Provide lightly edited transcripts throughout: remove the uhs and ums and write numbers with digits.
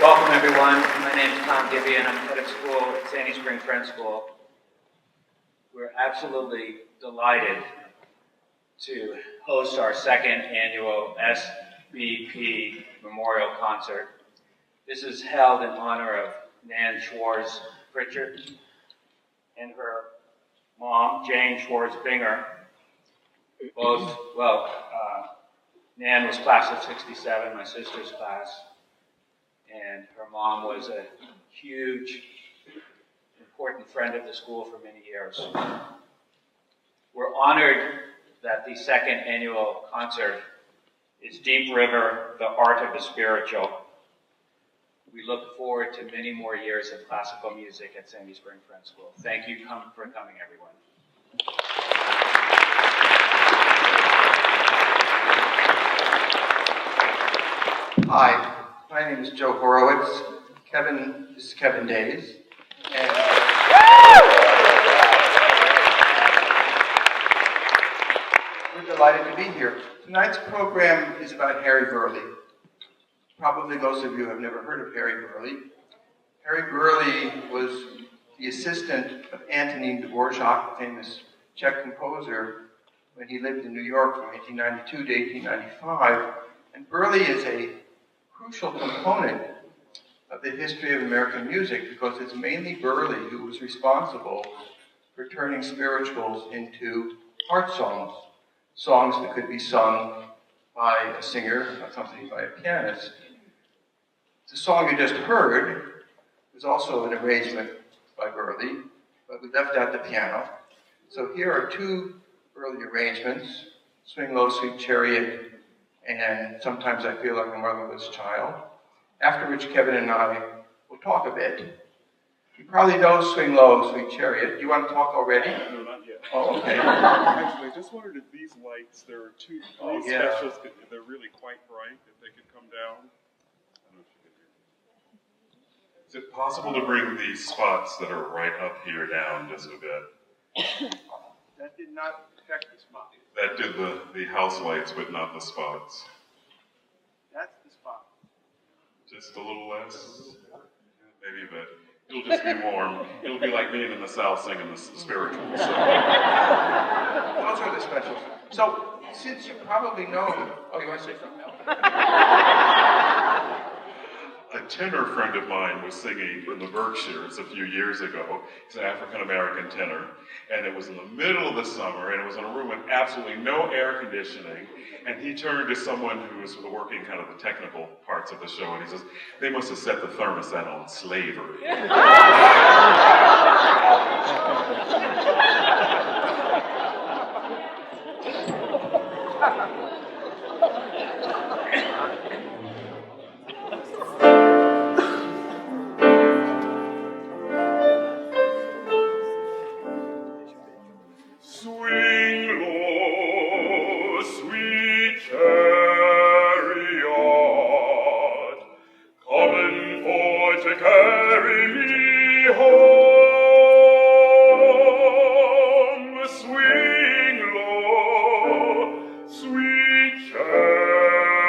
Welcome everyone. My name is Tom Gibby and I'm head of school at Sandy Spring Friends School. We're absolutely delighted to host our second annual SBP Memorial Concert. This is held in honor of Nan Schwartz Pritchard and her mom, Jane Schwartz Binger. Both, Nan was class of 67, my sister's class. And her mom was a huge, important friend of the school for many years. We're honored that the second annual concert is Deep River, the Art of the Spiritual. We look forward to many more years of classical music at Sandy Spring Friends School. Thank you for coming, everyone. Hi. My name is Joe Horowitz. This is Kevin Days. And we're delighted to be here. Tonight's program is about Harry Burleigh. Probably most of you have never heard of Harry Burleigh. Harry Burleigh was the assistant of Antonin Dvorak, the famous Czech composer, when he lived in New York from 1892 to 1895. And Burleigh is a crucial component of the history of American music because it's mainly Burleigh who was responsible for turning spirituals into heart songs, songs that could be sung by a singer accompanied by a pianist. The song you just heard was also an arrangement by Burleigh, but we left out the piano. So here are two Burleigh arrangements, Swing Low, Sweet Chariot, and Sometimes I Feel Like a Motherless Child, after which Kevin and I will talk a bit. You probably know Swing Low, Sweet Chariot. Do you want to talk already? No, not yet. Oh, okay. Actually, I just wondered if these lights, there are three specials, they're really quite bright, if they could come down. I don't know if you can hear. Is it possible to bring these spots that are right up here down just a bit? That did not affect the spot. That did the house lights, but not the spots. That's the spot. Just a little less, maybe, but it'll just be warm. It'll be like being in the South singing the spirituals. So. Those are the specials. So, since you probably know, you want to say something else? A tenor friend of mine was singing in the Berkshires a few years ago. He's an African-American tenor, and it was in the middle of the summer, and it was in a room with absolutely no air conditioning, and he turned to someone who was working kind of the technical parts of the show, and he says, they must have set the thermostat on slavery. to carry me home. Swing low, sweet chariot,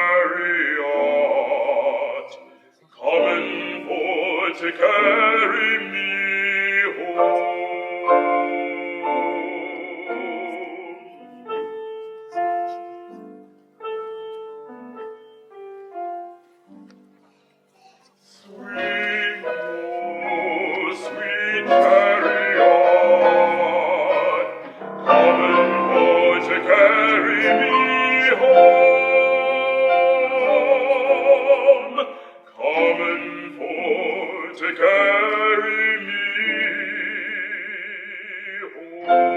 coming for to carry me home. Swing low, sweet chariot, coming for to carry me home. Coming for to carry me home.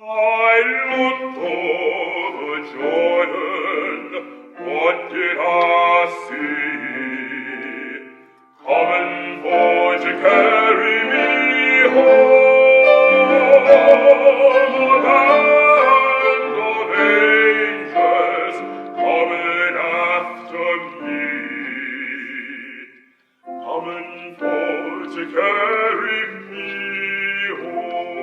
I looked over Jordan, what did I see? Coming for to carry me home, a band of angels coming after me, coming for to carry me home.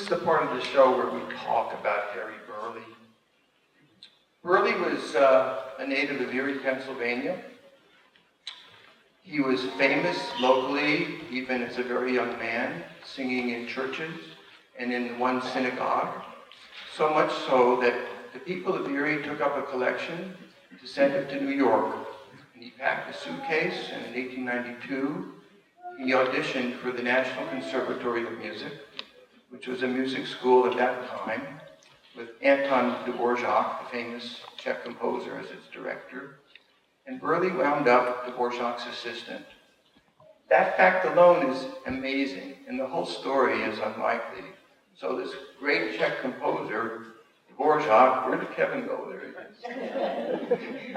is the part of the show where we talk about Harry Burleigh. Burleigh was a native of Erie, Pennsylvania. He was famous locally, even as a very young man, singing in churches and in one synagogue. So much so that the people of Erie took up a collection to send him to New York. And he packed a suitcase, and in 1892, he auditioned for the National Conservatory of Music, which was a music school at that time, with Anton Dvorak, the famous Czech composer, as its director. And Burleigh wound up Dvorak's assistant. That fact alone is amazing, and the whole story is unlikely. So this great Czech composer, Dvorak, where did Kevin go? There he is.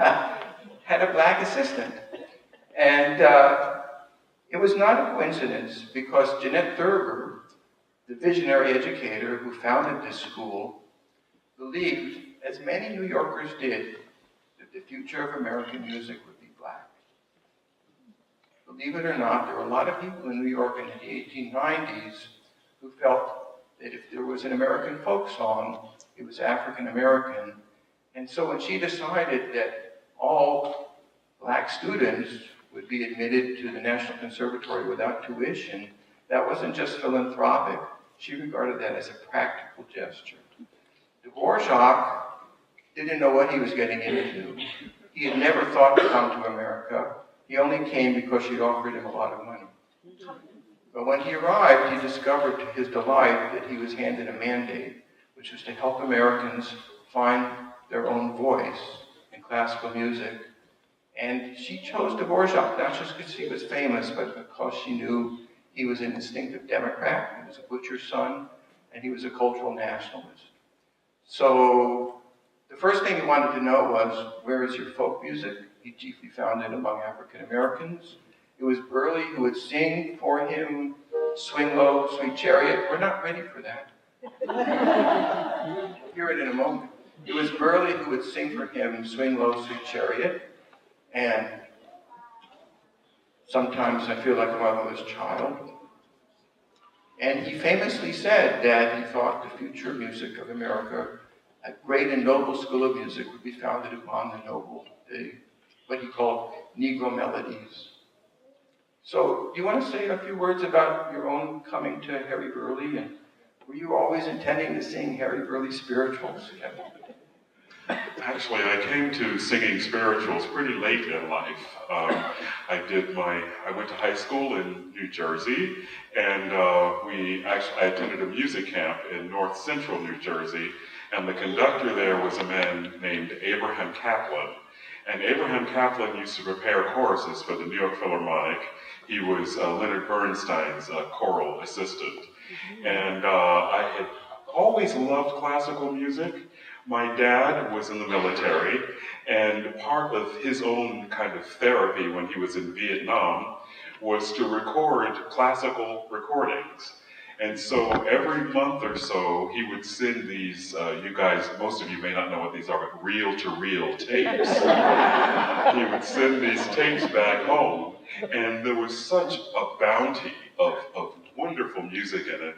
Had a black assistant. And it was not a coincidence, because Jeanette Thurber, the visionary educator who founded this school, believed, as many New Yorkers did, that the future of American music would be black. Believe it or not, there were a lot of people in New York in the 1890s who felt that if there was an American folk song, it was African American. And so when she decided that all black students would be admitted to the National Conservatory without tuition, that wasn't just philanthropic. She regarded that as a practical gesture. Dvorak didn't know what he was getting into. He had never thought to come to America. He only came because she offered him a lot of money. But when he arrived, he discovered to his delight that he was handed a mandate, which was to help Americans find their own voice in classical music. And she chose Dvorak, not just because he was famous, but because she knew he was an instinctive Democrat, he was a butcher's son, and he was a cultural nationalist. So the first thing he wanted to know was, where is your folk music? He chiefly found it among African Americans. It was Burleigh who would sing for him, Swing Low, Sweet Chariot. We're not ready for that. We'll hear it in a moment. It was Burleigh who would sing for him, Swing Low, Sweet Chariot. And sometimes I feel like a motherless child. And he famously said that he thought the future music of America, a great and noble school of music, would be founded upon what he called Negro melodies. So, do you want to say a few words about your own coming to Harry Burleigh? And were you always intending to sing Harry Burleigh spirituals? Actually, I came to singing spirituals pretty late in life. I went to high school in New Jersey, and I attended a music camp in north central New Jersey, and the conductor there was a man named Abraham Kaplan. And Abraham Kaplan used to prepare choruses for the New York Philharmonic. He was Leonard Bernstein's choral assistant. And I had always loved classical music. My dad was in the military, and part of his own kind of therapy when he was in Vietnam was to record classical recordings. And so every month or so, he would send these, you guys, most of you may not know what these are, but reel-to-reel tapes. He would send these tapes back home, and there was such a bounty of wonderful music in it.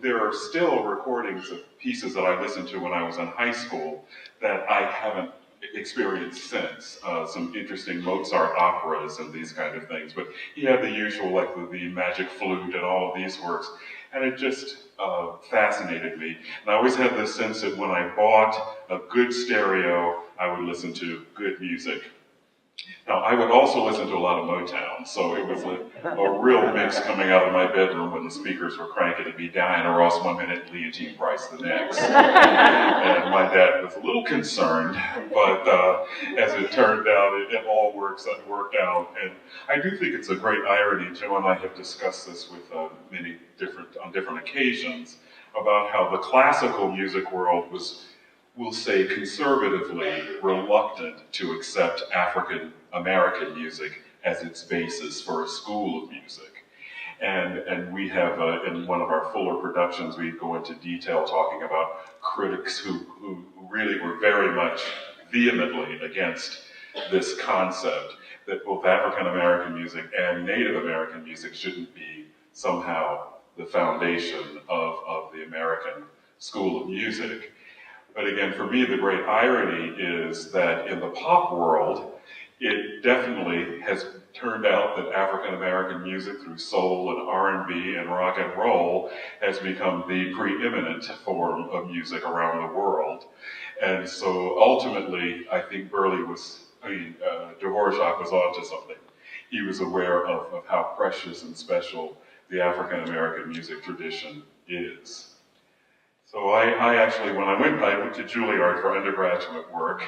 There are still recordings of pieces that I listened to when I was in high school that I haven't experienced since. Some interesting Mozart operas and these kind of things. But he had the usual, like the Magic Flute and all of these works. And it just fascinated me. And I always had this sense that when I bought a good stereo, I would listen to good music. Now, I would also listen to a lot of Motown, so it was a real mix coming out of my bedroom when the speakers were cranking. It'd be Diana Ross one minute, Leontine Price the next. And my dad was a little concerned, but as it turned out, it all worked out. And I do think it's a great irony. Joe and I have discussed this with on different occasions, about how the classical music world was, we'll say, conservatively reluctant to accept African American music as its basis for a school of music. And we have, in one of our fuller productions, we go into detail talking about critics who really were very much vehemently against this concept that both African American music and Native American music shouldn't be somehow the foundation of the American School of Music. But again, for me, the great irony is that in the pop world, it definitely has turned out that African American music through soul and R&B and rock and roll has become the preeminent form of music around the world. And so ultimately, I think Burley Dvorak was onto something. He was aware of how precious and special the African American music tradition is. So I actually, when I went to Juilliard for undergraduate work,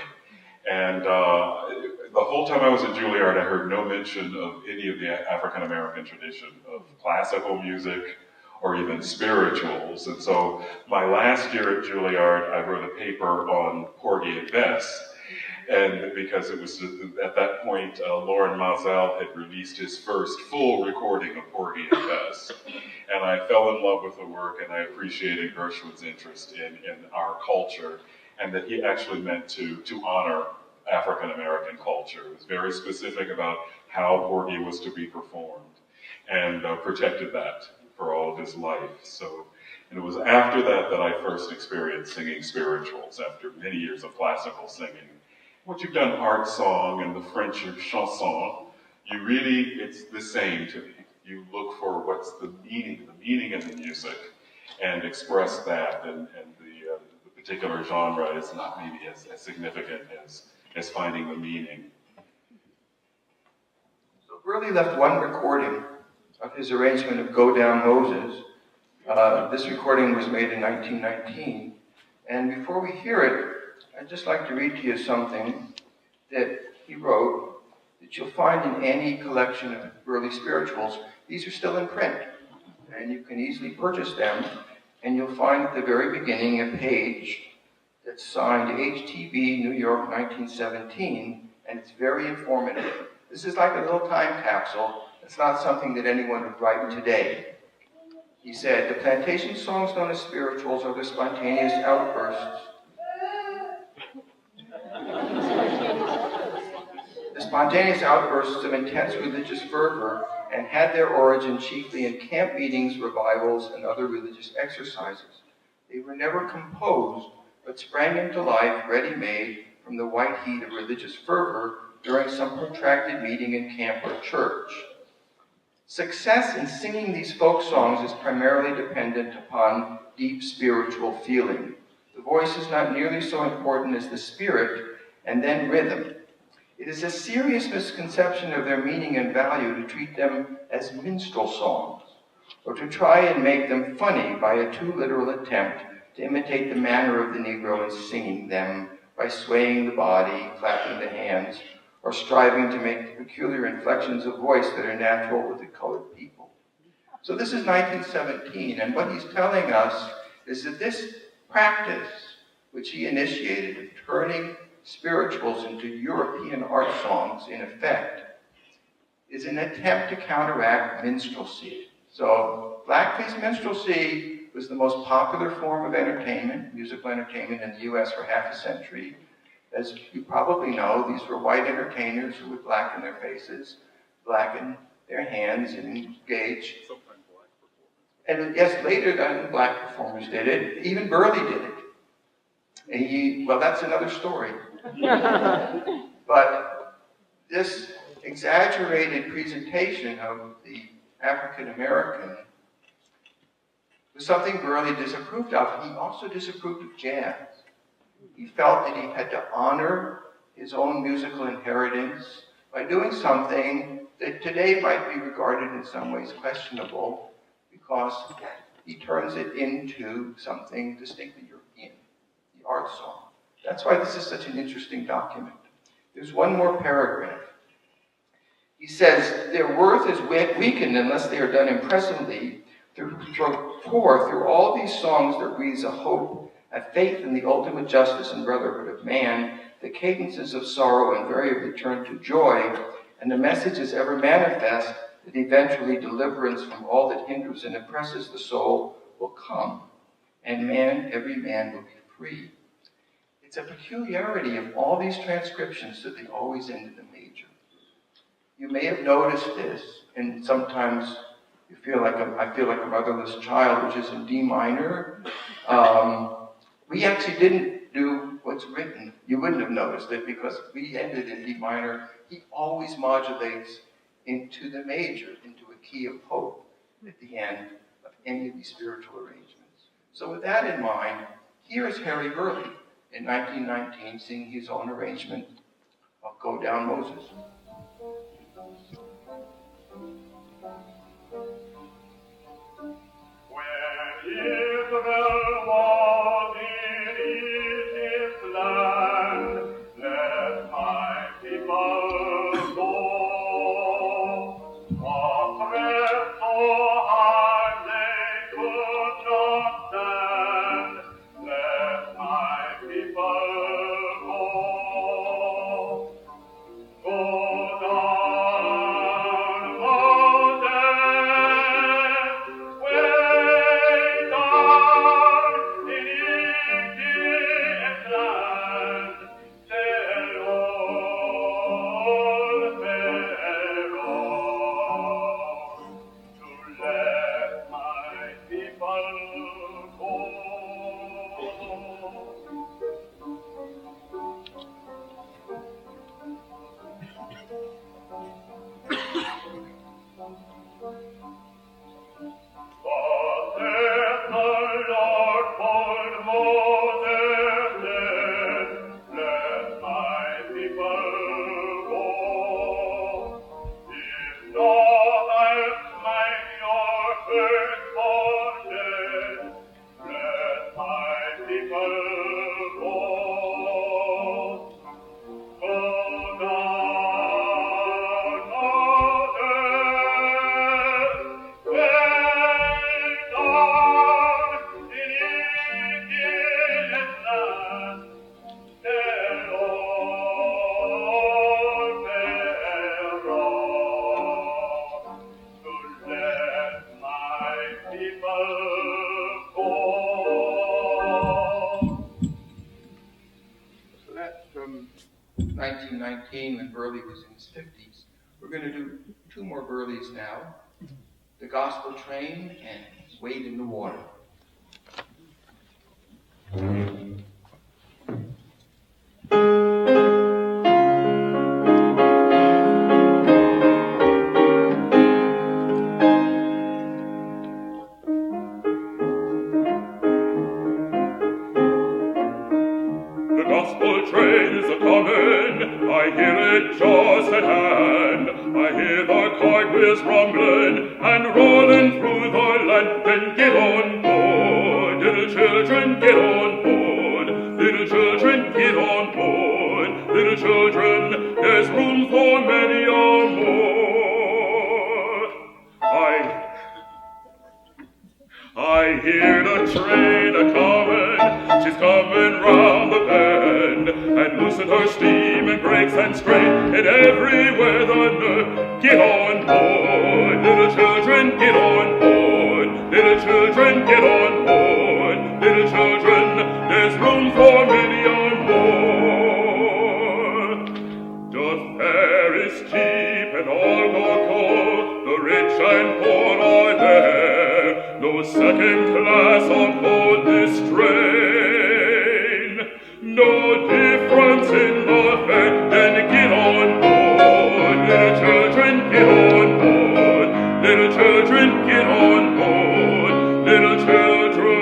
and the whole time I was at Juilliard, I heard no mention of any of the African American tradition of classical music or even spirituals. And so my last year at Juilliard, I wrote a paper on Porgy and Bess. And because it was at that point, Lauren Mazel had released his first full recording of Porgy and Bess. And I fell in love with the work, and I appreciated Gershwin's interest in our culture, and that he actually meant to honor African American culture. It was very specific about how Porgy was to be performed, and protected that for all of his life. So, and it was after that that I first experienced singing spirituals, after many years of classical singing. Once you've done art song and the French chanson, you really, it's the same to me. You look for what's the meaning in the music, and express that, and the particular genre is not maybe as significant as finding the meaning. So Burley left one recording of his arrangement of Go Down Moses. This recording was made in 1919, and before we hear it, I'd just like to read to you something that he wrote that you'll find in any collection of Burley spirituals. These are still in print, and you can easily purchase them, and you'll find at the very beginning a page that's signed HTB, New York, 1917, and it's very informative. This is like a little time capsule. It's not something that anyone would write today. He said, the plantation songs known as spirituals are the spontaneous outbursts of intense religious fervor, and had their origin chiefly in camp meetings, revivals, and other religious exercises. They were never composed, but sprang into life ready-made from the white heat of religious fervor during some protracted meeting in camp or church. Success in singing these folk songs is primarily dependent upon deep spiritual feeling. The voice is not nearly so important as the spirit, and then rhythm. It is a serious misconception of their meaning and value to treat them as minstrel songs, or to try and make them funny by a too literal attempt to imitate the manner of the Negro in singing them by swaying the body, clapping the hands, or striving to make the peculiar inflections of voice that are natural with the colored people. So this is 1917, and what he's telling us is that this practice, which he initiated of turning spirituals into European art songs, in effect, is an attempt to counteract minstrelsy. So blackface minstrelsy was the most popular form of entertainment, musical entertainment in the U.S. for half a century. As you probably know, these were white entertainers who would blacken their faces, blacken their hands, and engage. And yes, later then black performers did it. Even Burley did it. And well, that's another story. But this exaggerated presentation of the African American was something Burley disapproved of. He also disapproved of jazz. He felt that he had to honor his own musical inheritance by doing something that today might be regarded in some ways questionable, because he turns it into something distinctly European, the art song. That's why this is such an interesting document. There's one more paragraph. He says, their worth is weakened unless they are done impressively, for through all these songs there breathes a hope, a faith in the ultimate justice and brotherhood of man. The cadences of sorrow invariably turn to joy, and the message is ever manifest that eventually deliverance from all that hinders and oppresses the soul will come, and every man will be free. It's a peculiarity of all these transcriptions that they always end in a major. You may have noticed this, and sometimes I feel like a motherless child, which is in D minor. We actually didn't do what's written. You wouldn't have noticed it because we ended in D minor. He always modulates into the major, into a key of hope at the end of any of these spiritual arrangements. So with that in mind, here is Harry Burley in 1919 singing his own arrangement of Go Down Moses. When Israel was in Egypt's land, let my people go. Oppressed so hard they could not stand, let my people go. Go down, Moses, way down in Egypt's land, tell old Pharaoh to let my people go. But saith the Lord, old Moses said, let my people go. If thou hast slain your firstborn, let my people go. Go down, Moses, way down in Egypt's land, tell old Pharaoh to let my people go. So that's from 1919 when Burley was in his 50s. We're going to do two more Burleys now. The Gospel Train and Wade in the Water. The gospel train is a-comin', I hear it just at hand. I hear the cartwheels rumbling and rolling through the land. Then get on board, little children, get on board. Little children, get on board. Little children, there's room for many a more. I hear the train a-comin', she's comin' round the bend, and loosen her steam and brakes and strain in every weather. Get on board, little children, get on board. Little children, get on board. Little children, there's room for many a more. The fare is cheap and all go cold, the rich and poor are there. No second class aboard this train. No difference in the fare. Then get on board, little children, get on board. Little children, get on board. Little children,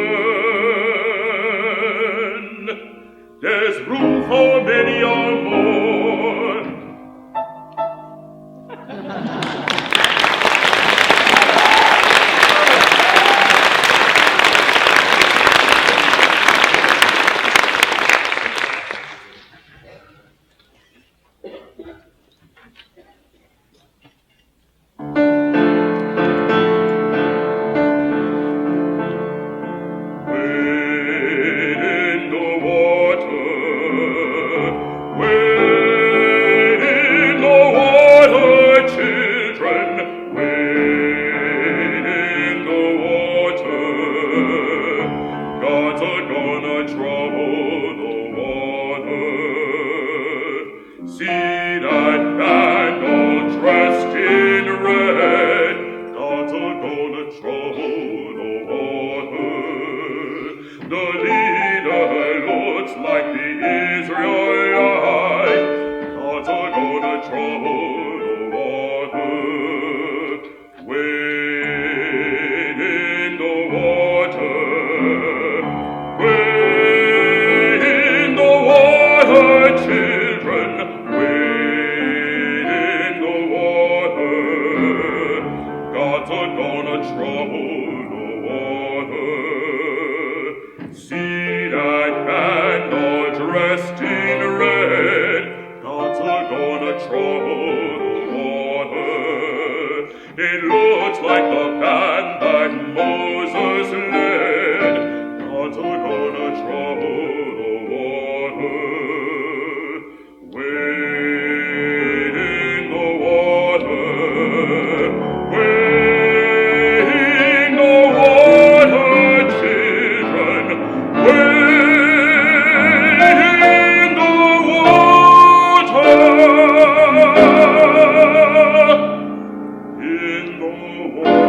there's room for many a more. Children, It looks like the band that Moses led. God's gonna trouble the water. Wade in the water. Wade in the water, children. Wade in the water. In the water.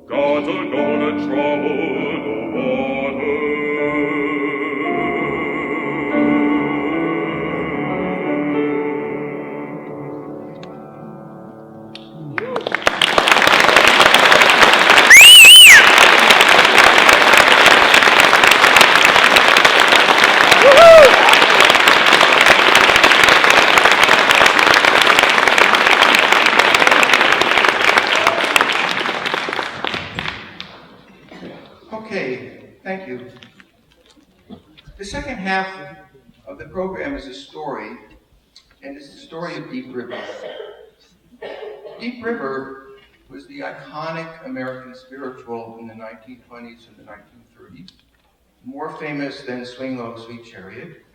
God's gonna trouble the water. Okay, thank you. The second half of the program is a story, and it's the story of Deep River. Deep River was the iconic American spiritual in the 1920s and the 1930s, more famous than Swing Low, Sweet Chariot.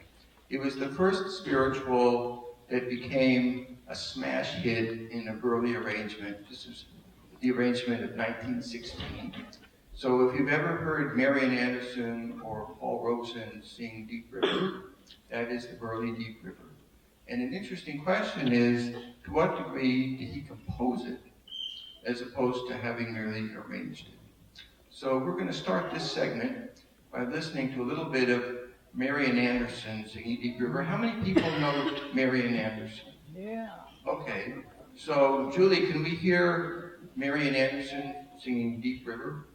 It was the first spiritual that became a smash hit in a Burley arrangement. This was the arrangement of 1916. So if you've ever heard Marian Anderson or Paul Robeson sing Deep River, that is the Burley Deep River. And an interesting question is, to what degree did he compose it, as opposed to having merely arranged it? So we're going to start this segment by listening to a little bit of Marian Anderson singing Deep River. How many people know Marian Anderson? Yeah. Okay. So, Julie, can we hear Marian Anderson singing Deep River?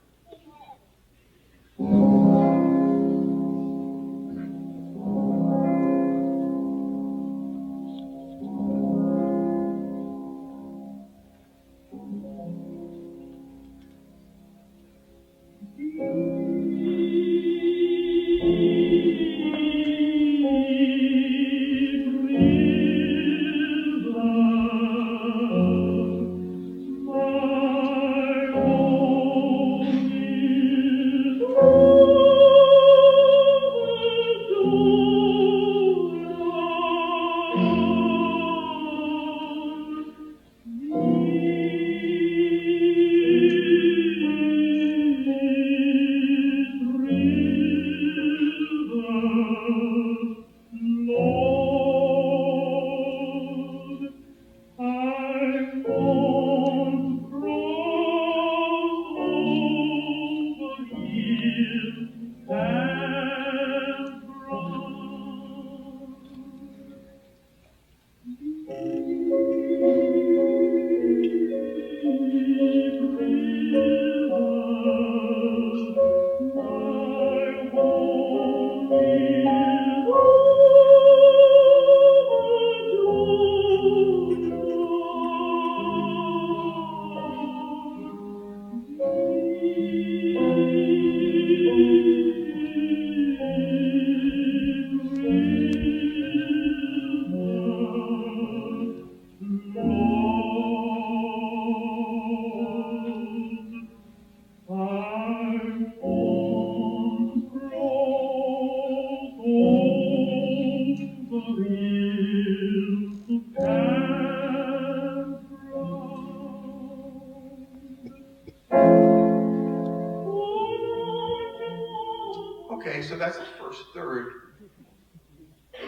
Okay, so that's the first third.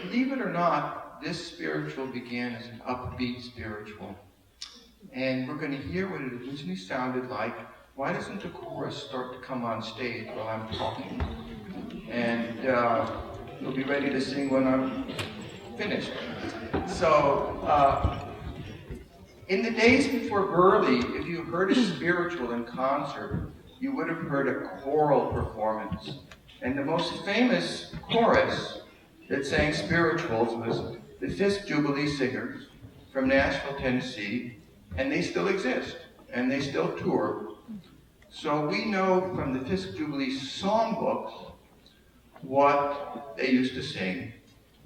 Believe it or not, this spiritual began as an upbeat spiritual. And we're going to hear what it originally sounded like. Why doesn't the chorus start to come on stage while I'm talking? And you'll be ready to sing when I'm finished. So, in the days before Burley, if you heard a spiritual in concert, you would have heard a choral performance. And the most famous chorus that sang spirituals was the Fisk Jubilee Singers from Nashville, Tennessee, and they still exist, and they still tour. So we know from the Fisk Jubilee songbooks what they used to sing.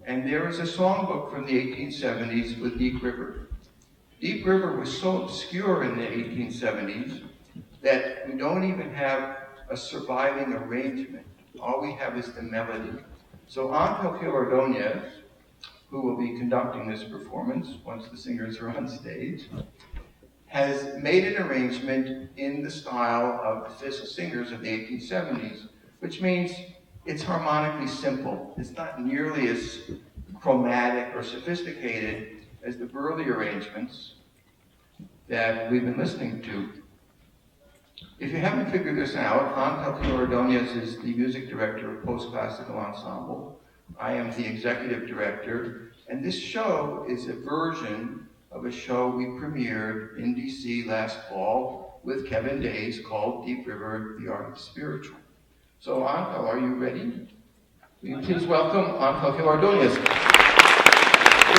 And there is a songbook from the 1870s with Deep River. Deep River was so obscure in the 1870s that we don't even have a surviving arrangement. All we have is the melody. So Angel Ordonez, who will be conducting this performance once the singers are on stage, has made an arrangement in the style of the singers of the 1870s, which means it's harmonically simple. It's not nearly as chromatic or sophisticated as the Burley arrangements that we've been listening to. If you haven't figured this out, Angel Ordonez is the music director of Post-Classical Ensemble. I am the executive director, and this show is a version of a show we premiered in DC last fall with Kevin Days called Deep River, the Art of Spiritual. So Angel, are you ready? Will you please welcome Angel Ordonez. What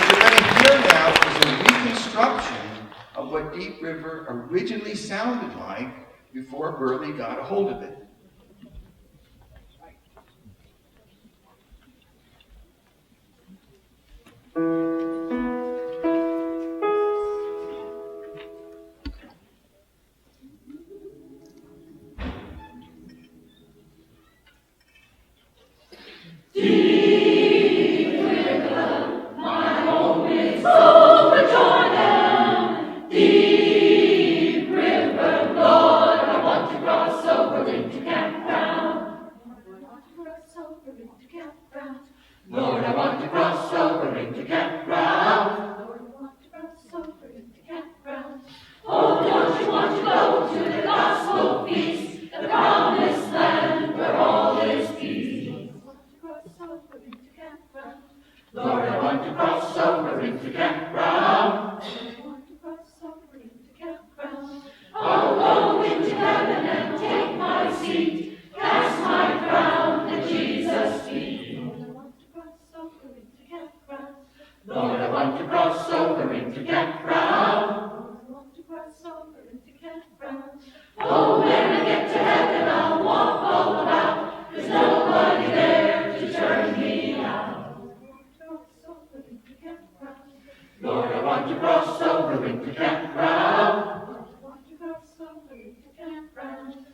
you're going to hear now is a reconstruction of what Deep River originally sounded like before Burley got a hold of it. Lord, I want to cross over into campground. Lord, I want to cross over into campground. Oh, don't you want to go to the gospel feast, the promised land where all is peace? Lord, I want to cross over into campground. Lord, I want to cross over into campground. I'll go into heaven and take my seat, cast my crown at Jesus' feet. Lord, I want to cross over into campground. Lord, I want to cross over into campground. Oh, when I get to heaven, I'll walk all about. There's nobody there to turn me out. Lord, I want to cross over into campground. Lord, I want to cross over into campground.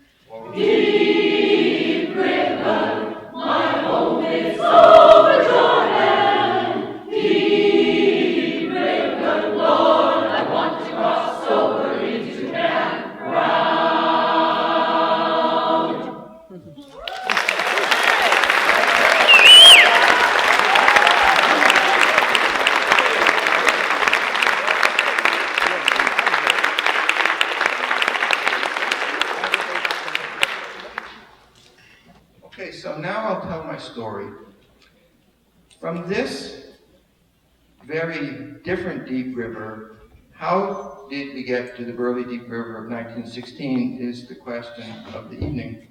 Deep River, my home is over Jordan. Deep River, Lord, I want to cross over into campground. Okay, so now I'll tell my story. From this very different Deep River, how did we get to the Burley Deep River of 1916 is the question of the evening.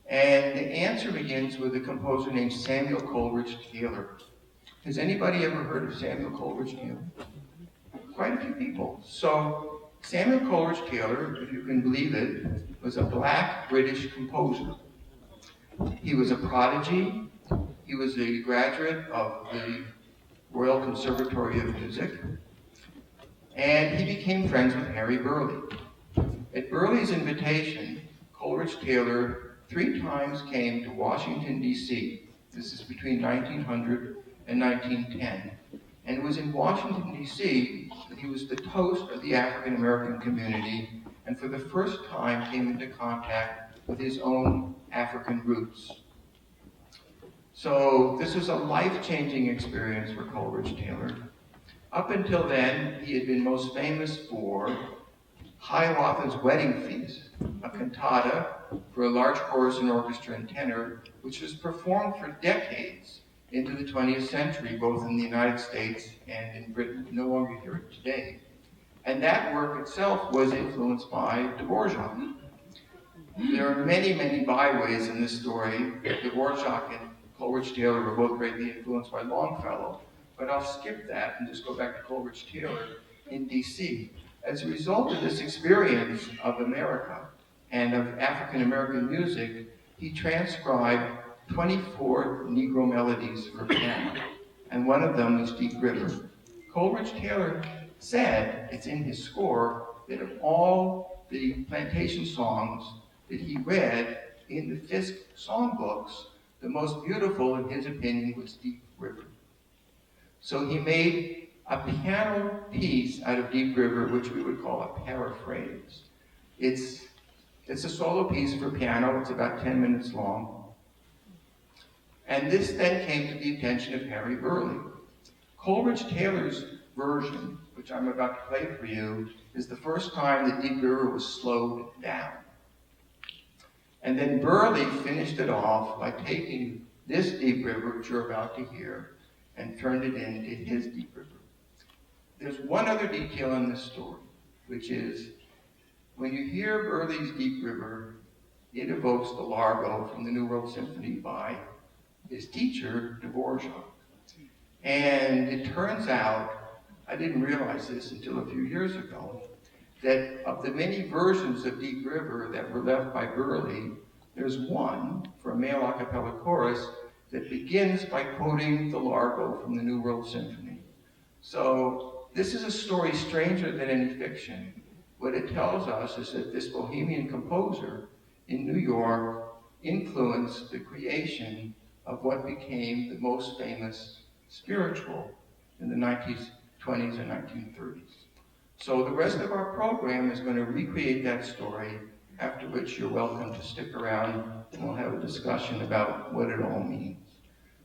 And the answer begins with a composer named Samuel Coleridge Taylor. Has anybody ever heard of Samuel Coleridge Taylor? Quite a few people. So Samuel Coleridge Taylor, if you can believe it, was a black British composer. He was a prodigy. He was a graduate of the Royal Conservatory of Music. And he became friends with Harry Burley. At Burley's invitation, Coleridge Taylor 3 times came to Washington, D.C. This is between 1900 and 1910. And it was in Washington, D.C. that he was the toast of the African American community, and for the first time came into contact with his own African roots. So this was a life-changing experience for Coleridge Taylor. Up until then, he had been most famous for Hiawatha's Wedding Feast, a cantata for a large chorus and orchestra and tenor, which was performed for decades into the 20th century, both in the United States and in Britain. You no longer hear it today. And that work itself was influenced by Dvorak. There are many, many byways in this story. Dvorak and Coleridge Taylor were both greatly influenced by Longfellow, but I'll skip that and just go back to Coleridge Taylor in D.C. As a result of this experience of America and of African American music, he transcribed 24 Negro melodies for piano. And one of them was Deep River. Coleridge Taylor said, it's in his score, that of all the plantation songs that he read in the Fisk songbooks, the most beautiful, in his opinion, was Deep River. So he made a piano piece out of Deep River, which we would call a paraphrase. It's a solo piece for piano. It's about 10 minutes long. And this then came to the attention of Harry Burleigh. Coleridge Taylor's version, which I'm about to play for you, is the first time that Deep River was slowed down. And then Burleigh finished it off by taking this Deep River, which you're about to hear, and turned it into his Deep River. There's one other detail in this story, which is when you hear Burleigh's Deep River, it evokes the Largo from the New World Symphony by his teacher, Dvorak. And it turns out, I didn't realize this until a few years ago, that of the many versions of Deep River that were left by Burleigh, there's one for a male a cappella chorus that begins by quoting the Largo from the New World Symphony. So this is a story stranger than any fiction. What it tells us is that this Bohemian composer in New York influenced the creation of what became the most famous spiritual in the 1920s and 1930s. So the rest of our program is going to recreate that story, after which you're welcome to stick around and we'll have a discussion about what it all means.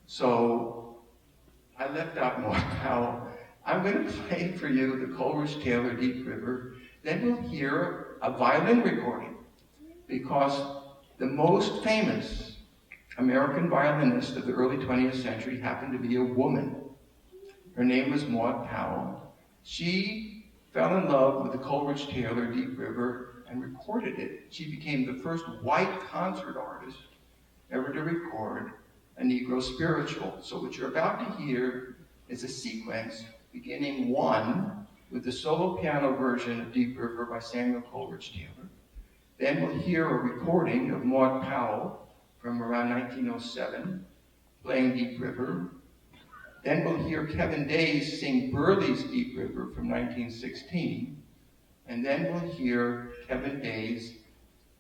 So I left out Maud Powell. I'm going to play for you the Coleridge Taylor Deep River. Then we'll hear a violin recording, because the most famous American violinist of the early 20th century happened to be a woman. Her name was Maud Powell. She fell in love with the Coleridge Taylor Deep River and recorded it. She became the first white concert artist ever to record a Negro spiritual. So what you're about to hear is a sequence beginning one with the solo piano version of Deep River by Samuel Coleridge Taylor. Then we'll hear a recording of Maud Powell from around 1907 playing Deep River. Then we'll hear Kevin Days sing Burleigh's Deep River from 1916. And then we'll hear Kevin Days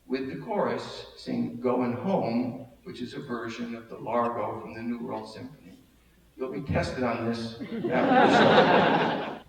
with the chorus sing Goin' Home, which is a version of the Largo from the New World Symphony. You'll be tested on this after the show.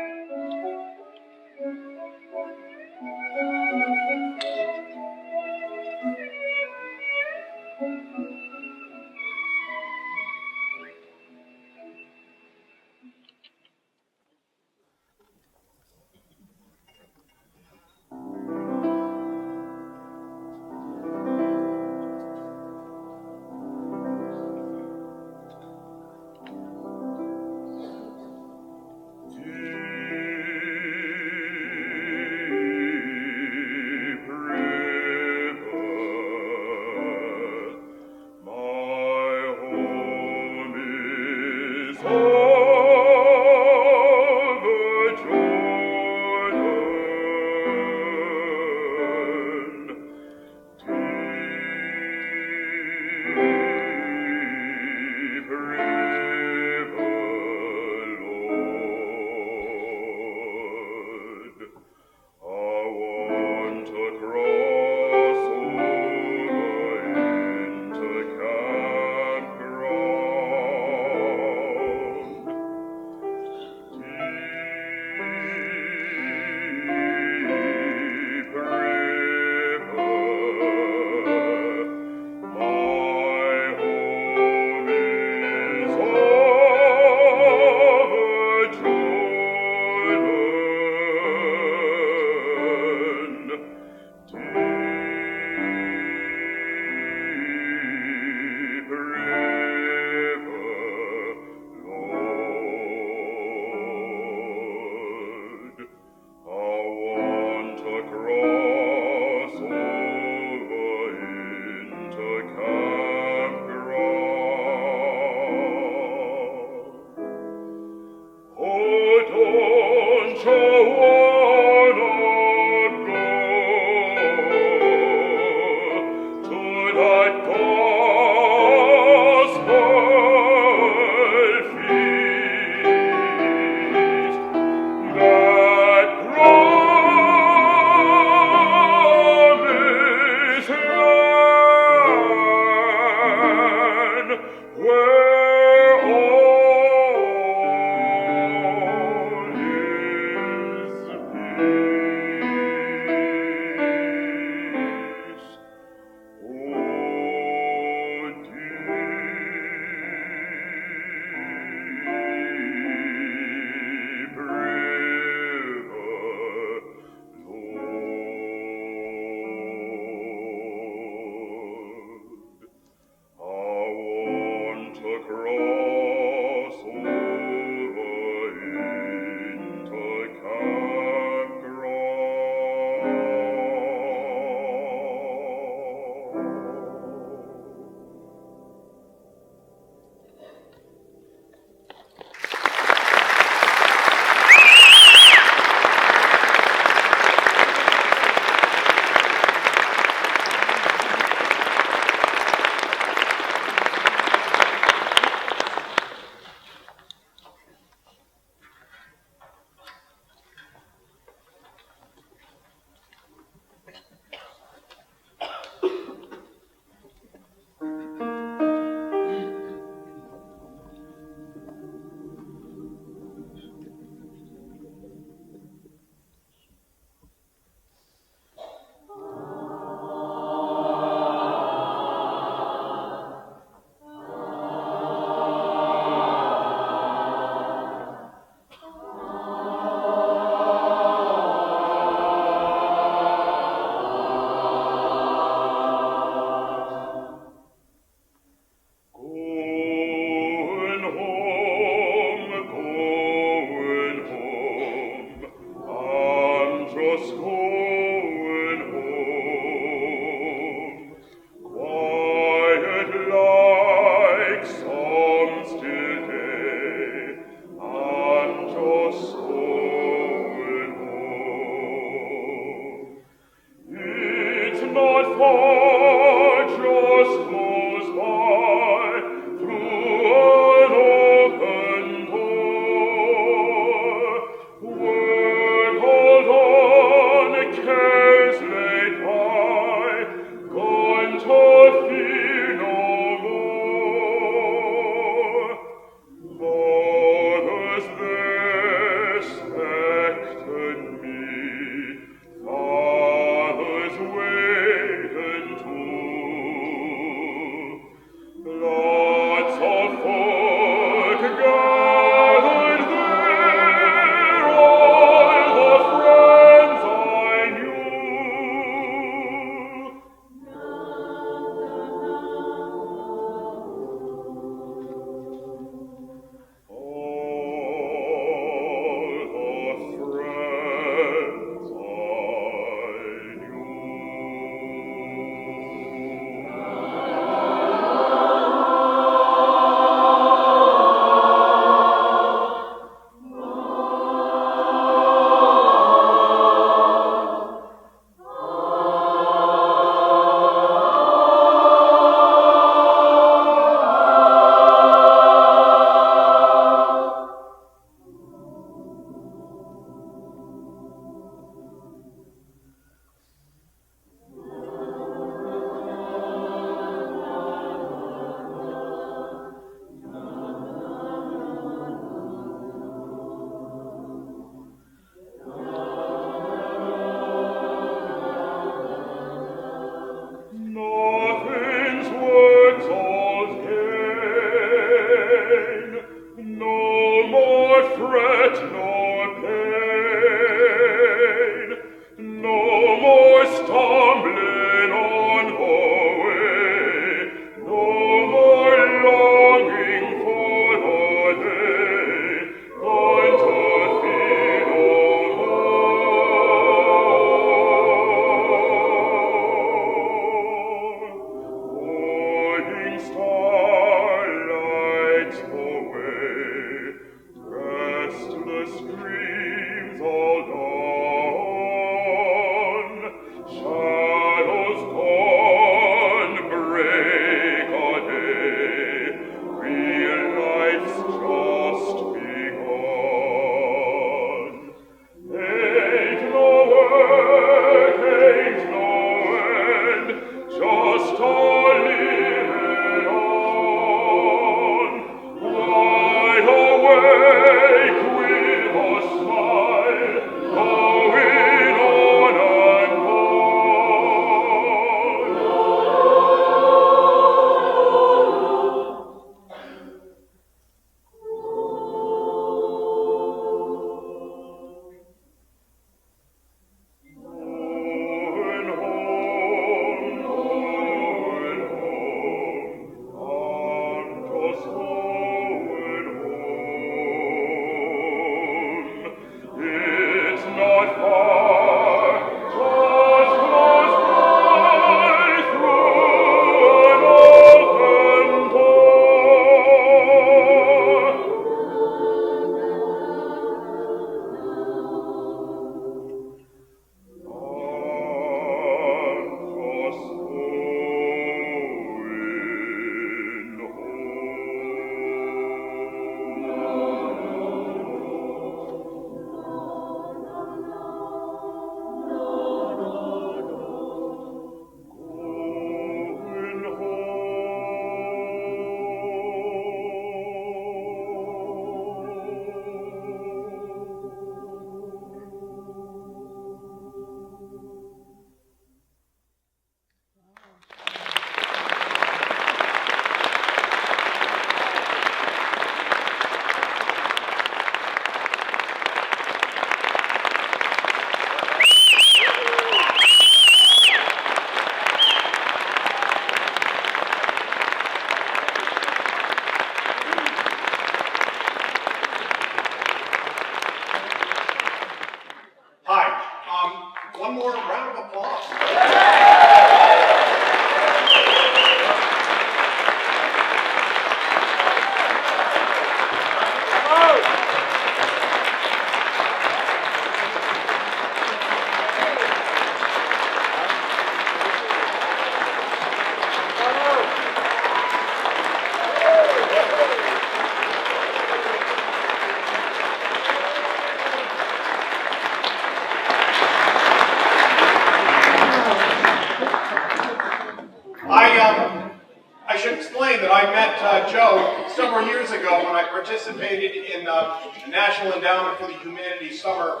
Joe several years ago when I participated in the National Endowment for the Humanities Summer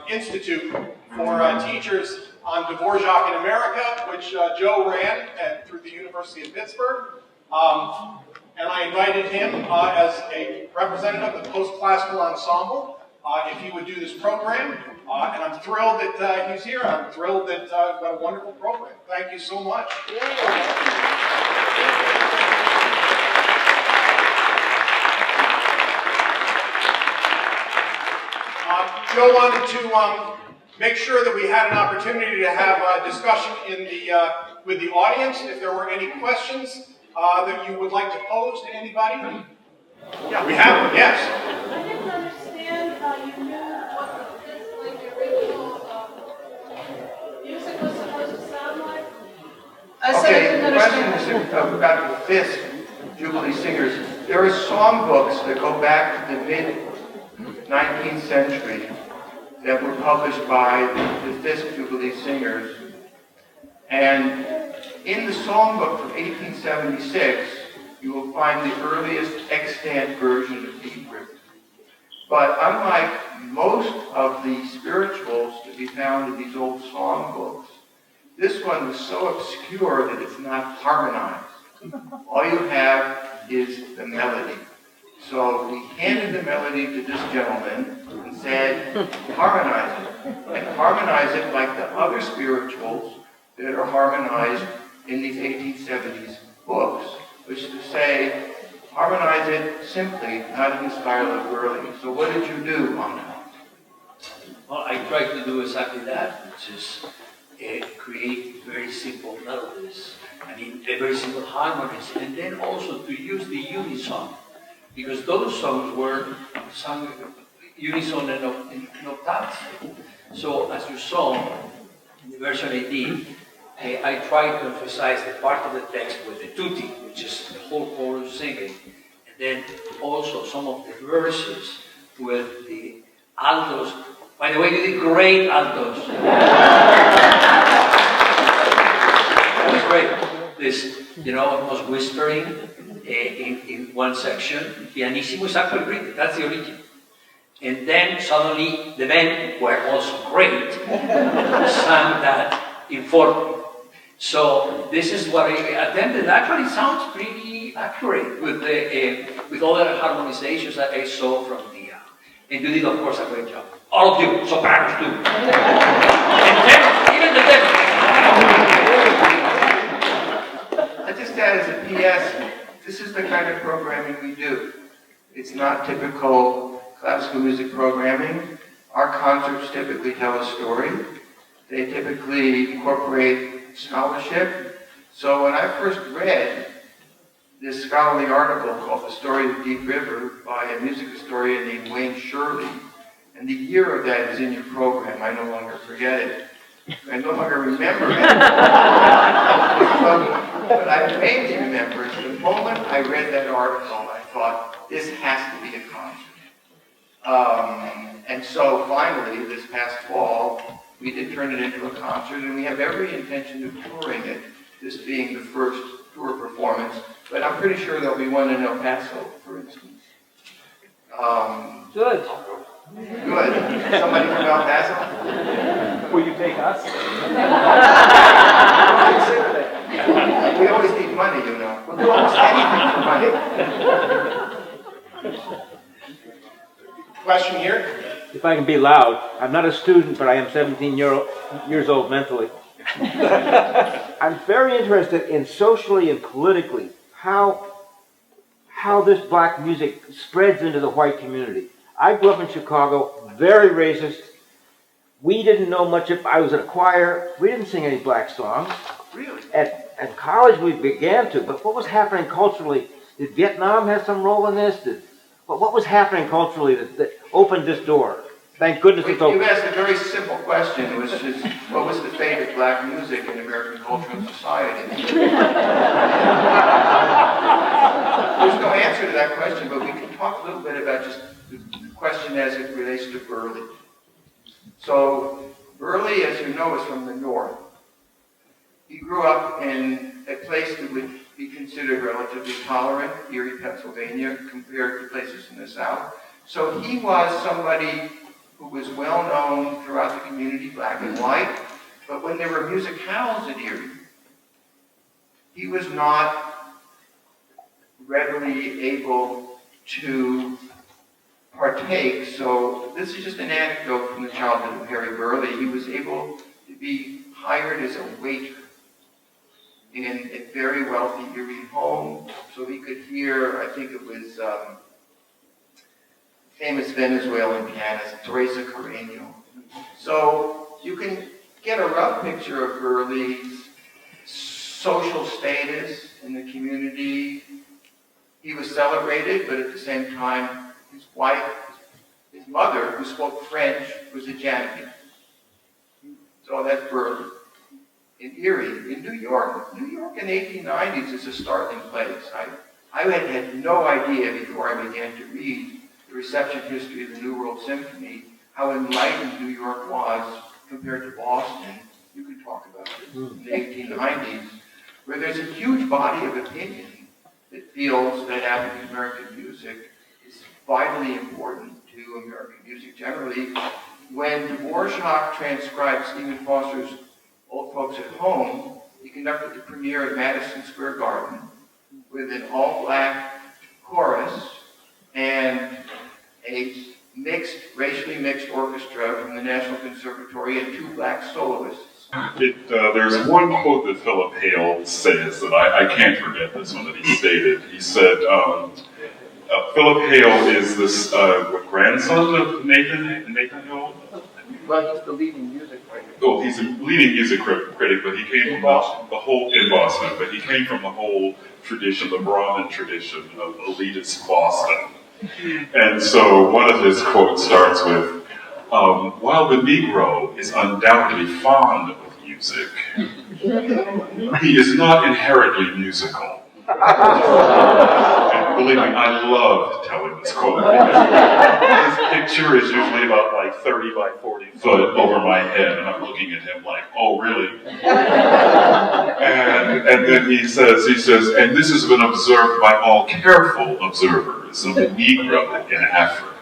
Institute for teachers on Dvorak in America, which Joe ran through the University of Pittsburgh. And I invited him as a representative of the post-classical ensemble if he would do this program. And I'm thrilled that he's here. I'm thrilled that we've got a wonderful program. Thank you so much. Joe wanted to make sure that we had an opportunity to have a discussion with the audience. If there were any questions that you would like to pose to anybody? Yeah, we have them, yes. I didn't understand you knew what the original music was supposed to sound like. Okay, the question is about the Fisk Jubilee Singers. There are songbooks that go back to the mid-19th century that were published by the Fisk Jubilee Singers. And in the songbook from 1876, you will find the earliest extant version of Deep River. But unlike most of the spirituals to be found in these old songbooks, this one was so obscure that it's not harmonized. All you have is the melody. So we handed the melody to this gentleman and said, harmonize it. And harmonize it like the other spirituals that are harmonized in these 1870s books, which is to say, harmonize it simply, not in the style of Burley. So what did you do on that? Well, I tried to do exactly that, which is create very simple melodies, very simple harmonies, and then also to use the unison, because those songs were sung unison in octaves. So as you saw in the version 18, I tried to emphasize the part of the text with the tutti, which is the whole chorus singing, and then also some of the verses with the altos. By the way, you did great altos. That was great. This, almost whispering in one section. Pianissimo is actually great. That's the origin. And then suddenly the men were also great. Sang that in forte. So this is what I attempted. Actually, it sounds pretty accurate with all the harmonizations that I saw from the. And you did, of course, a great job. All of you, sopranos too. And tenors, even the tenors. I just add as a PS, this is the kind of programming we do. It's not typical classical music programming. Our concerts typically tell a story. They typically incorporate scholarship. So when I first read this scholarly article called The Story of the Deep River by a music historian named Wayne Shirley, and the year of that is in your program, I no longer forget it. I no longer remember it. But I vaguely remember it. The moment I read that article, I thought, this has to be a concert. And so finally, this past fall, we did turn it into a concert, and we have every intention of touring it, this being the first tour performance. But I'm pretty sure there'll be one in El Paso, for instance. Good. Good. Somebody from El Paso? Will you take us? We always need money, We'll do almost anything for money. Question here? If I can be loud, I'm not a student, but I am 17 years old mentally. I'm very interested in socially and politically how this black music spreads into the white community. I grew up in Chicago, very racist. We didn't know much. I was in a choir. We didn't sing any black songs. Really? At college, we began to. But what was happening culturally? Did Vietnam have some role in this? What was happening culturally that opened this door? Thank goodness it's open. You asked a very simple question, which is, what was the fate of black music in American culture and society? There's no answer to that question, but we can talk a little bit about just the question as it relates to Burley. So, Burley, as you know, is from the north. He grew up in a place that would be considered relatively tolerant, Erie, Pennsylvania, compared to places in the South. So he was somebody who was well known throughout the community, black and white, but when there were musicales in Erie, he was not readily able to partake. So this is just an anecdote from the childhood of Harry Burleigh. He was able to be hired as a waiter in a very wealthy Erie home, so he could hear, I think it was famous Venezuelan pianist Teresa Carreño. So you can get a rough picture of Burleigh's social status in the community. He was celebrated, but at the same time, his wife, his mother, who spoke French, was a janitor. So that's Burleigh. In Erie, in New York in the 1890s is a startling place. I had no idea before I began to read the reception history of the New World Symphony, how enlightened New York was compared to Boston. You can talk about it in the 1890s, where there's a huge body of opinion that feels that African American music is vitally important to American music generally. When Dvorak transcribed Stephen Foster's Old Folks at Home, he conducted the premiere at Madison Square Garden with an all-black chorus and a racially mixed orchestra from the National Conservatory and 2 black soloists. There's one quote that Philip Hale says that I can't forget this one that he stated. He said, Philip Hale is this grandson of Nathan Hale? Well, he's the leading music critic. Oh, he's a leading music critic, but he came from the whole, in Boston, but he came from the whole tradition, the Brahmin tradition of elitist Boston. And so one of his quotes starts with, while the Negro is undoubtedly fond of music, he is not inherently musical. And believe me, I love telling this quote because his picture is usually about like 30 by 40 foot over my head, and I'm looking at him like, oh, really? And then he says, and this has been observed by all careful observers of the Negro in Africa.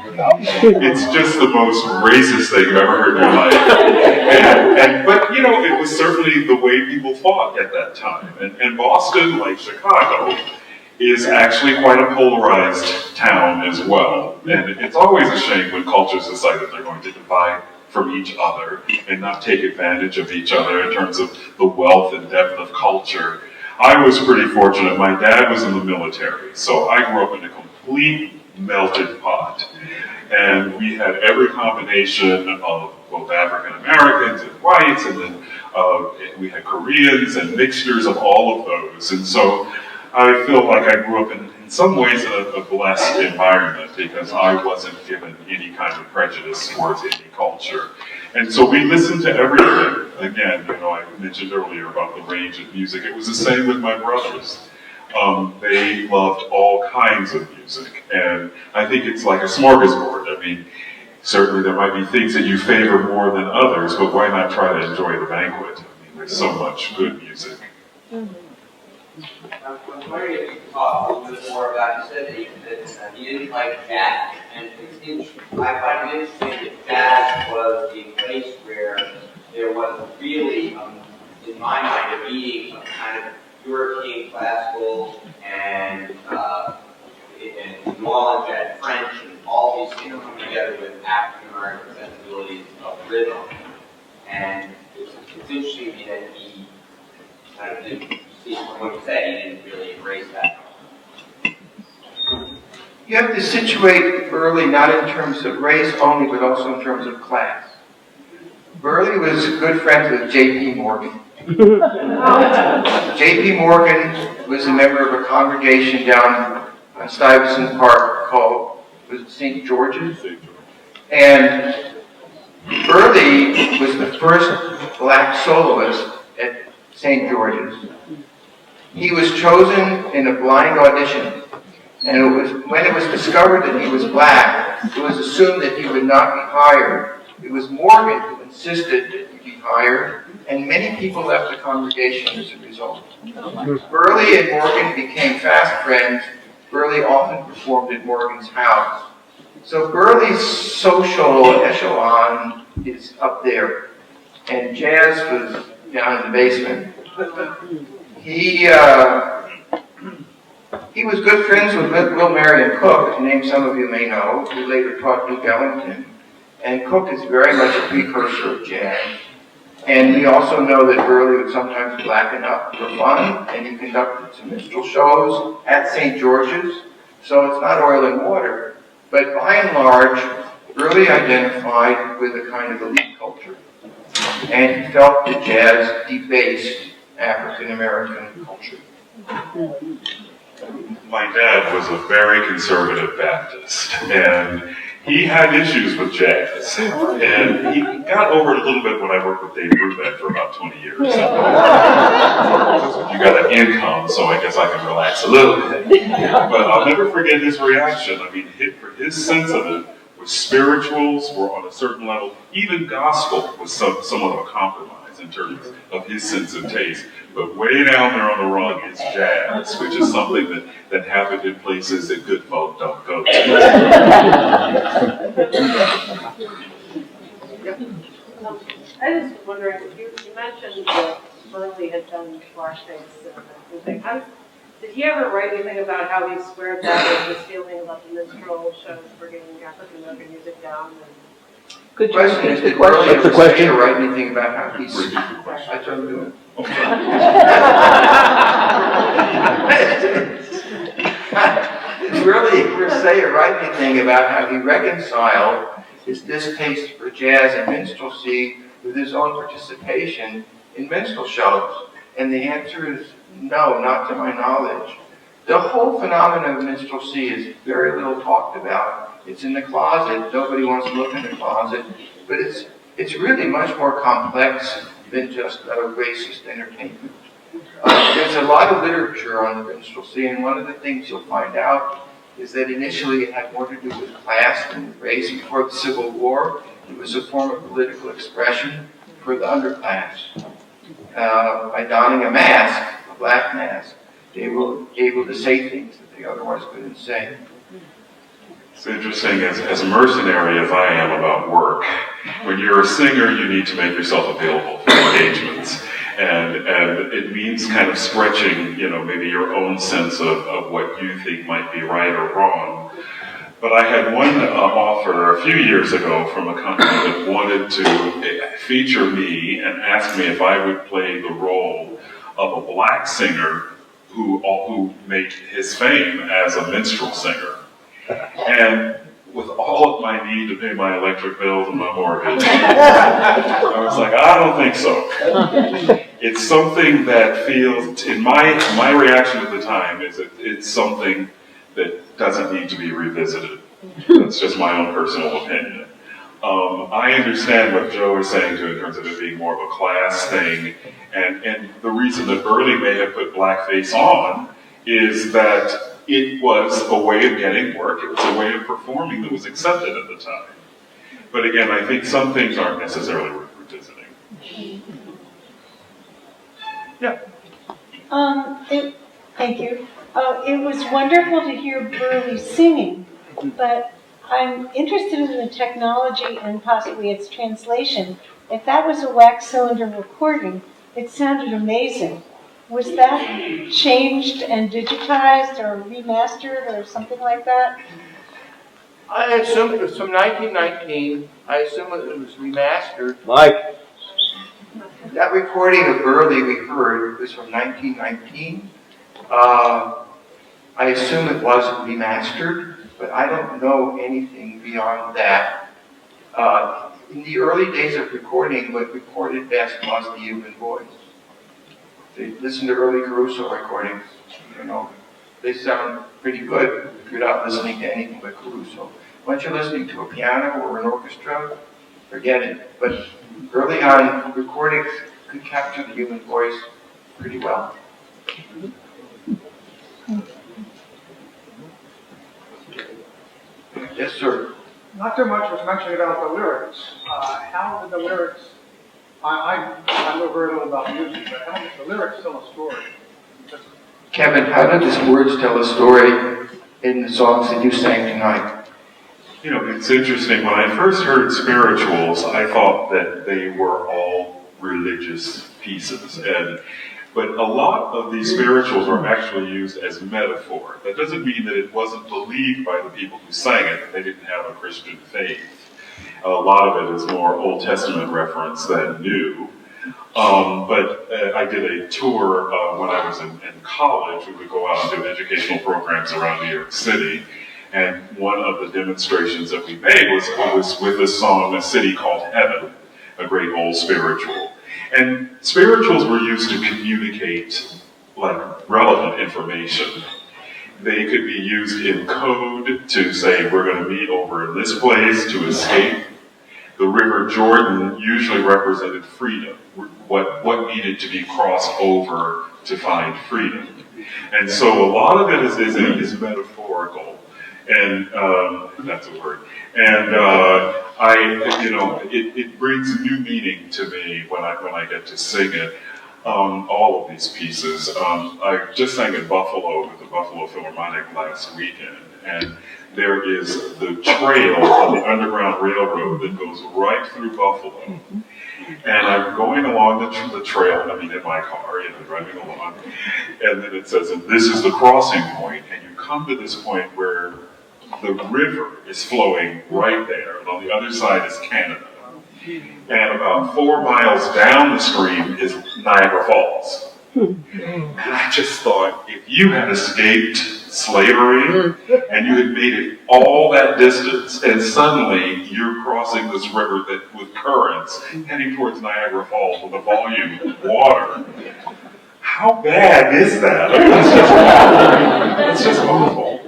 It's just the most racist thing you've ever heard in your life. But, you know, it was certainly the way people thought at that time. And Boston, like Chicago, is actually quite a polarized town as well. And it's always a shame when cultures decide that they're going to divide from each other and not take advantage of each other in terms of the wealth and depth of culture. I was pretty fortunate. My dad was in the military, so I grew up in a complete melted pot. And we had every combination of both African Americans and whites, and then we had Koreans and mixtures of all of those. And so I feel like I grew up in some ways a blessed environment because I wasn't given any kind of prejudice towards any culture. And so we listened to everything. Again, you know, I mentioned earlier about the range of music. It was the same with my brothers. They loved all kinds of music, and I think it's like a smorgasbord. I mean, certainly there might be things that you favor more than others, but why not try to enjoy the banquet? I mean, there's so much good music. I was wondering if you could talk a little bit more about, you said that you didn't like jazz, and I find it interesting that jazz was a place where there was really, in my mind, a meeting of kind of European classical and New Orleans jazz, French, and all these things come together with African American sensibilities of rhythm. And it's interesting to me that he kind of didn't see from what you said, he didn't really embrace that. You have to situate Burleigh not in terms of race only, but also in terms of class. Burleigh was good friends with J.P. Morgan. J.P. Morgan was a member of a congregation down on Stuyvesant Park called, was it St. George's? And Burleigh was the first black soloist at St. George's. He was chosen in a blind audition, and it was when it was discovered that he was black, it was assumed that he would not be hired. It was Morgan who insisted that he higher, and many people left the congregation as a result. Burley and Morgan became fast friends. Burley often performed at Morgan's house. So Burley's social echelon is up there, and jazz was down in the basement. He was good friends with Will Marion Cook, a name some of you may know, who later taught Duke Ellington. And Cook is very much a precursor of jazz. And we also know that Burley would sometimes blacken up for fun, and he conducted some minstrel shows at St. George's, so it's not oil and water. But by and large, Burley identified with a kind of elite culture. And he felt that jazz debased African American culture. My dad was a very conservative Baptist, and he had issues with jazz. And he got over it a little bit when I worked with Dave Brubeck for about 20 years. You got an income, so I guess I can relax a little bit. But I'll never forget his reaction. I mean, his sense of it was spirituals were on a certain level. Even gospel was somewhat of a compromise in terms of his sense of taste. But way down there on the rung is jazz, which is something that happened in places that good folk don't go to. I was wondering, you mentioned that Burley had done blackface and things. Did he ever write anything about how he squared that with his feeling about the minstrel shows bringing African American music down? Good question. Did Burley ever say or write anything about how he's... That's what I'm doing. Did Burley ever say or write anything about how he reconciled his distaste for jazz and minstrelsy with his own participation in minstrel shows? And the answer is no, not to my knowledge. The whole phenomenon of minstrelsy is very little talked about. It's in the closet. Nobody wants to look in the closet. But it's really much more complex than just racist entertainment. There's a lot of literature on the minstrelsy, and one of the things you'll find out is that initially it had more to do with class than with race. Before the Civil War, it was a form of political expression for the underclass. By donning a mask, a black mask, they were able to say things that they otherwise couldn't say. It's interesting, as mercenary as I am about work, when you're a singer, you need to make yourself available for engagements. And it means kind of stretching, maybe your own sense of what you think might be right or wrong. But I had one offer a few years ago from a company that wanted to feature me and ask me if I would play the role of a black singer who made his fame as a minstrel singer. And with all of my need to pay my electric bills and my mortgage, I was like, I don't think so. It's something that feels, in my reaction at the time, is that it's something that doesn't need to be revisited. That's just my own personal opinion. I understand what Joe is saying too in terms of it being more of a class thing, and the reason that Burley may have put blackface on is that it was a way of getting work, it was a way of performing that was accepted at the time. But again, I think some things aren't necessarily worth revisiting. Yeah. Thank you. It was wonderful to hear Burley singing, but I'm interested in the technology and possibly its translation. If that was a wax cylinder recording, it sounded amazing. Was that changed and digitized or remastered or something like that? I assume it was from 1919. I assume it was remastered. Mike? That recording of Burley we heard was from 1919. I assume it was remastered, but I don't know anything beyond that. In the early days of recording, what recorded best was the human voice. If you listen to early Caruso recordings, they sound pretty good if you're not listening to anything but Caruso. Once you're listening to a piano or an orchestra, forget it. But early on, recordings could capture the human voice pretty well. Yes, sir. Not too much was mentioned about the lyrics. How did the lyrics I know very little about music, but how the lyrics tell a story. Kevin, how did the words tell a story in the songs that you sang tonight? You know, it's interesting. When I first heard spirituals, I thought that they were all religious pieces. But a lot of these spirituals are actually used as metaphor. That doesn't mean that it wasn't believed by the people who sang it, that they didn't have a Christian faith. A lot of it is more Old Testament reference than new. But I did a tour when I was in college. We would go out and do educational programs around New York City. And one of the demonstrations that we made was with this song, A City Called Heaven, a great old spiritual. And spirituals were used to communicate like relevant information. They could be used in code to say, we're going to meet over in this place to escape. The River Jordan usually represented freedom, what needed to be crossed over to find freedom. And so a lot of it is metaphorical. And that's a word. And it brings new meaning to me when I get to sing it. All of these pieces. I just sang in Buffalo with the Buffalo Philharmonic last weekend, and there is the trail of the Underground Railroad that goes right through Buffalo. And I'm going along the trail, in my car, driving along, and then it says, and this is the crossing point, and you come to this point where the river is flowing right there, and on the other side is Canada. And about 4 miles down the stream is Niagara Falls. And I just thought, if you had escaped slavery and you had made it all that distance, and suddenly you're crossing this river with currents heading towards Niagara Falls with a volume of water, how bad is that? It's just awful.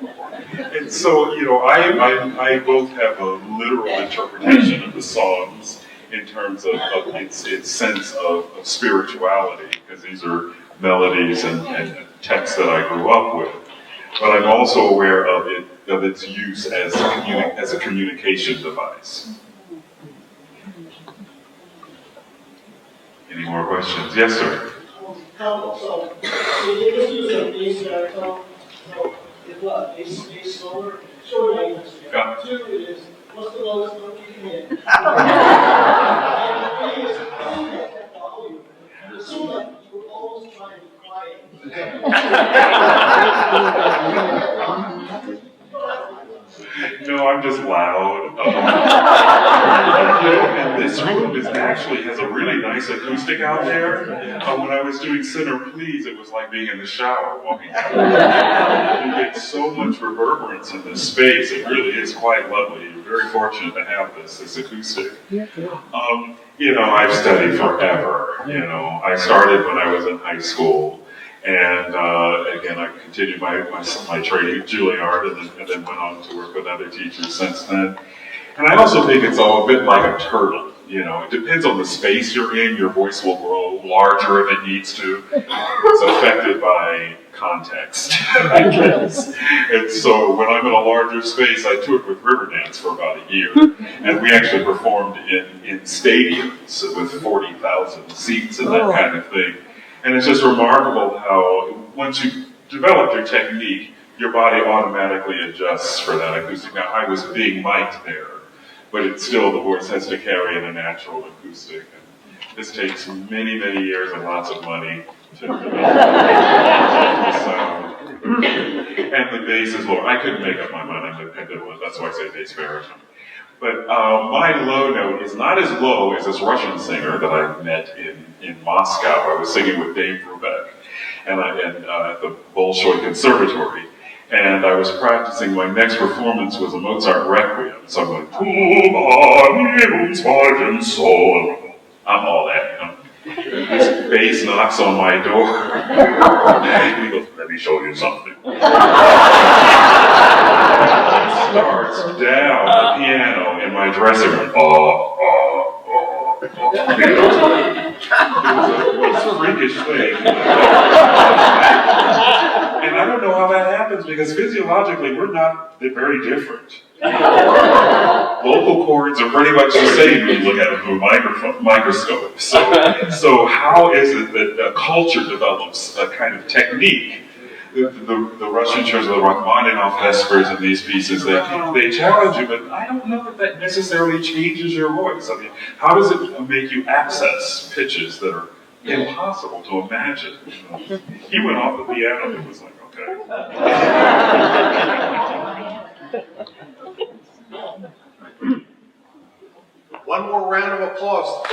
And so, I both have a literal interpretation of the songs in terms of its sense of spirituality, because these are melodies and texts that I grew up with. But I'm also aware of its use as a communication device. Any more questions? Yes, sir. So the issue is slower, shorter language. Yeah. 2 is, what's the lowest note you can hit? And 3 is, how do you get volume? It seemed like you were always trying to be quiet. No, I'm just loud. And this room actually has a really nice acoustic out there. When I was doing Center Please, it was like being in the shower walking out. You get so much reverberance in this space. It really is quite lovely. You're very fortunate to have this acoustic. I've studied forever. I started when I was in high school. And again, I continued my training at Juilliard and then went on to work with other teachers since then. And I also think it's all a bit like a turtle. It depends on the space you're in. Your voice will grow larger if it needs to. It's affected by context, I guess. And so when I'm in a larger space, I toured with Riverdance for about a year. And we actually performed in stadiums with 40,000 seats and that kind of thing. And it's just remarkable how once you develop your technique, your body automatically adjusts for that acoustic. Now, I was being mic'd there, but it's still, the voice has to carry in a natural acoustic. And this takes many, many years and lots of money to develop the sound. And the bass is lower. I couldn't make up my mind. I'm dependent on it. That's why I say bass baritone. But my low note is not as low as this Russian singer that I met in Moscow. I was singing with Dave Brubeck and at the Bolshoi Conservatory. And I was practicing, my next performance was a Mozart Requiem. So I'm going, I'm all that, This bass knocks on my door. He goes, let me show you something. Starts down the piano in my dressing room. It was a freakish thing. And I don't know how that happens because physiologically we're not very different. vocal cords are pretty much the same when you look at them through a microscope. So how is it that a culture develops a kind of technique? The Russian church, the Rachmaninoff Vespers and these pieces, they challenge you, but I don't know if that necessarily changes your voice. I mean, how does it make you access pitches that are impossible to imagine? He went off the piano and it was like, okay. One more round of applause.